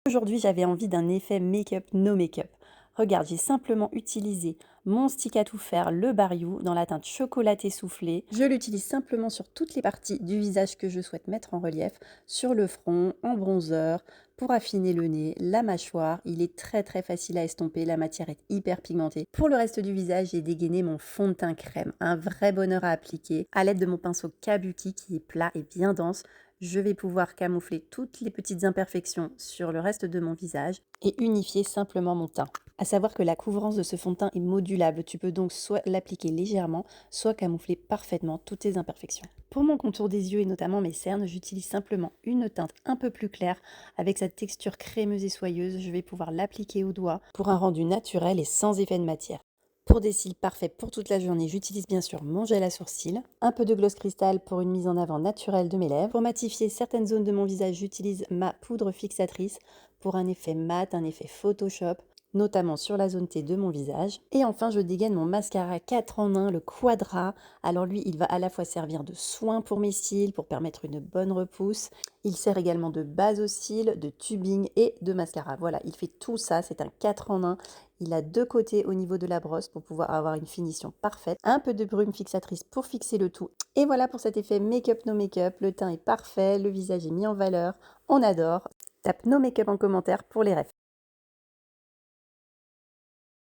Aujourd'hui, j'avais envie d'un effet make-up, no make-up. Regarde, j'ai simplement utilisé mon stick à tout faire, le Bariou, dans la teinte chocolatée soufflée. Je l'utilise simplement sur toutes les parties du visage que je souhaite mettre en relief, sur le front, en bronzer, pour affiner le nez, la mâchoire. Il est très très facile à estomper, la matière est hyper pigmentée. Pour le reste du visage, j'ai dégainé mon fond de teint crème, un vrai bonheur à appliquer. À l'aide de mon pinceau Kabuki qui est plat et bien dense, je vais pouvoir camoufler toutes les petites imperfections sur le reste de mon visage et unifier simplement mon teint. À savoir que la couvrance de ce fond de teint est modulable, tu peux donc soit l'appliquer légèrement, soit camoufler parfaitement toutes tes imperfections. Pour mon contour des yeux et notamment mes cernes, j'utilise simplement une teinte un peu plus claire avec sa texture crémeuse et soyeuse. Je vais pouvoir l'appliquer au doigt pour un rendu naturel et sans effet de matière. Pour des cils parfaits pour toute la journée, j'utilise bien sûr mon gel à sourcils, un peu de gloss cristal pour une mise en avant naturelle de mes lèvres. Pour matifier certaines zones de mon visage, j'utilise ma poudre fixatrice pour un effet mat, un effet Photoshop, notamment sur la zone T de mon visage. Et enfin, je dégaine mon mascara 4 en 1, le Quadra. Alors lui, il va à la fois servir de soin pour mes cils, pour permettre une bonne repousse. Il sert également de base aux cils, de tubing et de mascara. Voilà, il fait tout ça, c'est un 4 en 1. Il a deux côtés au niveau de la brosse pour pouvoir avoir une finition parfaite. Un peu de brume fixatrice pour fixer le tout. Et voilà pour cet effet make-up no make-up. Le teint est parfait, le visage est mis en valeur. On adore. Tape no make-up en commentaire pour les refs.